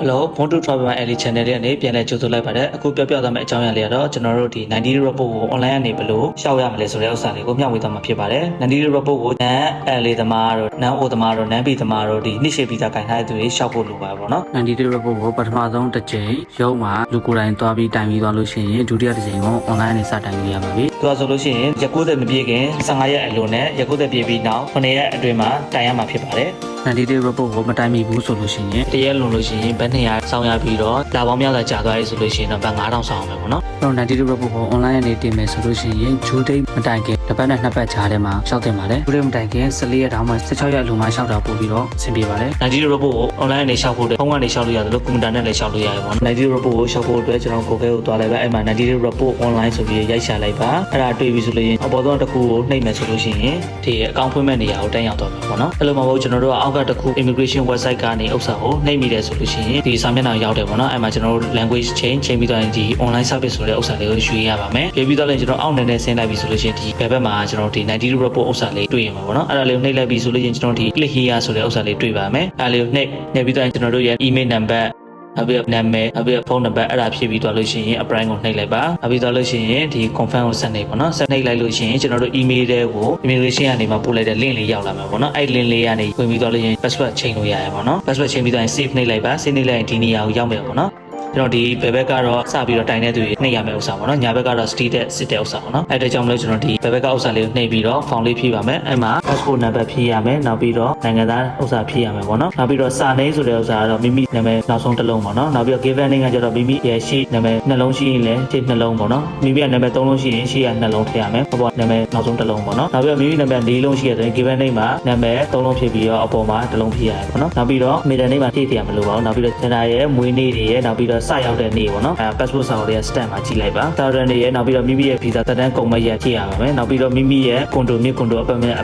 Hello ဘွန်တူ Travel LA Channel ရဲ့အနေပြန်လဲကြိုဆိုလိုက်ပါတယ်အခုပြောပြသွားမယ့်အကြောင်းအရာလေးကတော့ကျွန်တော်တို့ဒီ90 report ကို online ကနေဘယ်လိုရှောက်ရမလဲဆိုတဲ့ဥစ္စာလေးကိုမျှဝေသွားမှာဖြစ်ပါတယ်90 report ကိုနန်း LA သမားတို့နန်း O သမားတို့နန်း B သမားတို့ဒီနှစ်ရှည်ဗီဇာကင်ထားတဲ့သူတွေရှောက်ဖို့လိုပါပေါ့နော်90 report ကိုပထမဆုံးတစ်ကြိမ်ရုံးမှာလူကိုယ်တိုင်သွားပြီးတိုင်ပြီးသွားလို့ရှိရင်ဒုတိယတစ်ကြိမ်ကို online နဲ့စတိုင်လို့ရပါပြီသူကဆိုလို့ရှိရင်ရက်90မပြည့်ခင်15ရက်အလိုနဲ့ရက်90ပြည့်ပြီးနောက်9ရက်အတွင်းမှာတိုင်ရမှာဖြစ်ပါတယ်90 report ကိုမတိုင်မိဘူးဆိုလို့ရှိရင်တရက်လုံးလို့ရှိရင်ဘယ်200စောင်းရပြီးတော့လာပေါင်းများစွာကြာသွားပြီဆိုလို့ရှိရင်တော့ဘတ်9000စောင်းအောင်ပဲပေါ့နော်အဲ့တော့90 report ကို online ကနေတင်မယ်ဆိုလို့ရှိရင်ဂျူးဒိတ်မတိုင်ခင်တစ်ပတ်နဲ့နှစ်ပတ်ကြားထဲမှာရှောက်တင်ပါတယ်ဂျူးဒိတ်မတိုင်ခင်14ရက်တောင်မှ16ရက်အလိုမှာရှောက်တာပို့ပြီးတော့အဆင်ပြေပါတယ်90 report ကို online ကနေရှောက်ဖို့ဖုန်းကနေရှောက်လို့ရတယ်လို့ကွန်ပျူတာနဲ့လည်းရှောက်လို့ရတယ်ပေါ့နော်90 report ကိုရှောက်ဖို့အတွက်ကျွန်တော် Google ကိုသွားလိုက်ပါအဲ့မှာ90 report online ဆိုပြီးရိုက်ရှာလိုက်ပါအဲ့ဒါတွေ့ပြီဆိုလို့ရင်အပေါ်ဆုံးတစ်ခုကိုနှိပ်မယ်ဆိုလို့ရှိရင်ဒီအကောင့်ဖွင့်မဲ့နေရာကိုတက်ရောက်သွားမှာပေါ့နော်အဲ့လိုမှမဟုတ်ကျွန်တော်တို့ကအောက်ကတစ်ခု immigration website ကနေဥစ္စာကိုနှိပ်မိတယ်ဆိုလို့ရှိရင်ဒီစာမျက်နှာရောက်တယ်ပေါ့နော်အဲ့မှာကျွန်တော်တို့ language change ပြီးတော့ဒီ online service ဆိုတဲ့ဥစ္စာလေးကိုရွှေ့ရပါမယ်ရွှေ့ပြီးတော့လည်းကျွန်တော်အောက်နယ်နဲ့ဆင်းလိုက်ပြီဆိုလို့ရှိရင်ဒီဘက်မှာကျွန်တော်ဒီ90 report ဥစ္စာလေးတွေ့ရမှာပေါ့နော်အဲ့ဒါလေးကိုနှိပ်လိုက်ပြီဆိုလို့ရှိရင်ကျွန်တော်ဒီ click here ဆိုတဲ့ဥစ္စာလေးတွေ့ပါမယ်အဲ့ဒါလေးကိုနှိပ်ပြီးတော့ကျွန်တော်တို့ရဲ့ email numberအပြည့်နာမည်အပြည့်ဖုန်းနံပါတ်အဲ့ဒါဖြည့်ပြီးသွားလို့ရှိရင် apply ကိုနှိပ်လိုက်ပါအပြီးသွားလို့ရှိရင်ဒီ confirm ကိုဆက်နေပေါ့နော်ဆက်နှိပ်လိုက်လို့ရှိရင်ကျွန်တော်တို့ email တွေကို immigration ကနေမှပို့လိုက်တဲ့ link လေးရောက်လာမှာပေါ့နော်အဲ့ link လေးကနေဝင်ပြီးသွားလို့ရှိရင် password ချိန်လို့ရရပါတော့ password ချိန်ပြီးသွားရင် save နှိပ်လိုက်ပါ save နှိပ်လိုက်ရင်ဒီနေရာကိုရောက်မယ်ပေါ့နော်ကျွန်တော်ဒီဘယ်ဘက်ကတော့စပြီးတော့တိုင်တဲ့သူတွေနှိပ်ရမယ့်ဥစ္စာပေါ့နော်ညာဘက်ကတော့ state တဲ့စစ်တဲ့ဥစ္စာပေါ့နော်အဲ့ဒါကြောင့်မလို့ကျွန်တော်ဒီဘယ်ဘက်ကဥစ္စာလေးကိုနှိပ်ပြီးတော့ form လေးဖြည့်ပါမယ်အဲ့မှာ passport number ဖြည့်ရမယ်နောက်ပြီးတော့နိုင်ငံသားဥစ္စာဖြည့်ရမယ်ပေါ့နော်နောက်ပြီးတော့စာနေဆိုတဲ့ဥစ္စာကတော့မိမိနာမည်နောက်ဆုံးတစ်လုံးပေါ့နော်နောက်ပြီးတော့ given name ကကျတော့မိမိရဲ့ရှိနာမည်နှလုံးရှိရင်လည်းရှေ့နှလုံးပေါ့နော်မိမိရဲ့နာမည်3လုံးရှိရင်ရှေ့ကနှလုံးထည့်ရမယ်ပေါ့နာမည်နောက်ဆုံးတစ်လုံးပေါ့နော်နောက်ပြီးတော့မိမိနာမည်4လုံးရှိရတဲ့ given name မှာနာမည်3လုံးဖြည့်ပြီးတော့အပေါ်မှာတစ်လုံးဖြည့်ရမယ်ပေါ့နော်နောက်ပြီးတော့ middle name မှာဖြည့်ရမလို့ပါဘူးနောက်ပြီးတော့ gender ရဲ့မွေးနေ့တွေရဲ့နောက်ပြီးတော့စရောက်တဲ့နေ့ပေါ့နော်passport စာအုပ်ရဲ့ stamp မှာကြည့်လိုက်ပါတာရန်တွေရဲ့နောက်ပြီးတော့မိမိရဲ့ visa သက်တမ်းကုန်မဲ့ရက်ကြည့်ရပါမယ်နောက်ပြီးတော့မိမိရဲ့ condo မြင့် condo အပတ်မဲ့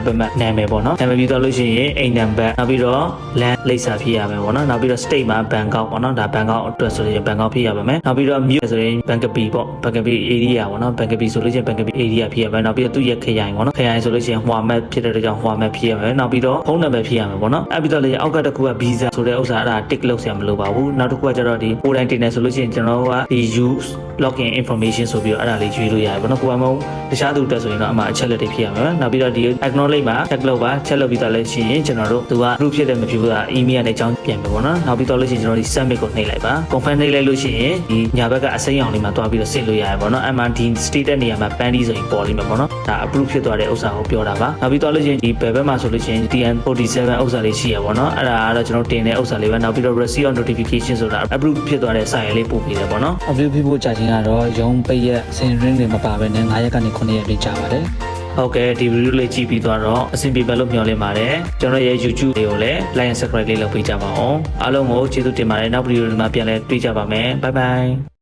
နာမည်ပေါ့နော်နာမည်ပြီးတော့လို့ရှိရင်အိမ်နံပါတ်နောက်ပြီးတော့ land လိပ်စာဖြည့်ရမယ်ပေါ့နော်နောက်ပြီးတော့ state မှာ Bangkok ပေါ့နော်ဒါ Bangkok အတွက်ဆိုရင် Bangkok ဖြည့်ရပါမယ်နောက်ပြီးတော့မြို့ဆိုရင် Bangkapi ပေါ့ Bangkapi area ပေါ့နော် Bangkapi ဆိုလို့ရှိရင် Bangkapi area ဖြည့်ရမယ်နောက်ပြီးတော့သူ့ရဲ့ခရိုင်ပေါ့နော်ခရိုင်ဆိုလို့ရှိရင် Hua Mat ဖြစ်တဲ့အတွက်ကြောင့် Hua Mat ဖြည့်ရမယ်နောက်ပြီးတော့ဖုန်းနံပါတ်ဖြည့်ရမယ်ပေါ့နော်အဲ့ပြီးတော့လေအောက်ကတစ်ခုက visa ဆိုတဲ့ဥစ္စာအဲ့ဒါ tick လုပ်ဆရာမလိုပါဘူးနောက်တစ်ခုကကျတော့ဒီကိုယ်တိုင်တင်နေဆိုလို့ရှိရင်ကျွန်တော်တို့ကဒီ use login information ဆိုပြီးတော့အဲ့ဒါလေးရွေးလို့ရတယ်ပေါ့နော်ကိုယ်ကမဟုတ်တခြားသူတက်ဆိုရင်တော့အမှအချက်လက်တွေဖြည့်ရမယ်နောက်ပြီးတော့ဒီ acknowledge မှာ check လုပ်ပါချက်လုပ်ပြီးသားလည်းရှိရင်ကျွန်တော်တို့သူက group ဖြစ်တဲ့မဖြစ်ဘူးက email နဲ့အကြောင်းပြန်ပြီပေါ့နော်နောက်ပြီးတော့လို့ရှိရင်ကျွန်တော်ဒီ submit ကိုနှိပ်လိုက်ပါ confirm နှိပ်လိုက်လို့ရှိရင်ဒီညာဘက်ကအစိမ်းအောင်လေးမှာတွားပြီးတော့စစ်လို့ရတယ်ပေါ့နော်အဲ့မှာဒီ state တဲ့နေရာမှာ pandy ဆိုရင်ပေါ်လိမ့်မယ်ပေါ့နော်ဒါ approve ဖြစ်သွားတဲ့ဥစ္စာကိုပြောတာပါနောက်ပြီးတော့လို့ရှိရင်ဒီဘက်မှာဆိုလို့ရှိရင် TN47 ဥစ္စာလေးရှိရပေါ့နော်အဲ့ဒါကတော့ကျွန်တော်တင်တဲ့ဥစ္စာလေးပဲနောက်ပြီးတော့ receive of notification ဆိုတာ approve ဖြစ်သွားတဲ့စာရင်းလေးပို့ပေးတယ်ပေါ့နော် approve ဖြစ်ဖို့ကြာချင်းကတော့ရုံးပိတ်ရက်စင်ရင်းတွေမပါဘဲနဲ့9ရက်ကနေ9ရက်လေးကြာပါတယ်ဟုတ်ကဲ့ဒီဗီဒီယိုလေးကြည့်ပြီးသွားတော့အဆင်ပြေပါလို့မျှော်လင့်ပါတယ်ကျွန်တော်ရဲ့ YouTube လေးကိုလည်း like and subscribe လေးလုပ်ပေးကြပါဦးအားလုံးကိုကျေးဇူးတင်ပါတယ်နောက်ဗီဒီယိုတွေမှာပြန်လည်တွေ့ကြပါမယ် bye bye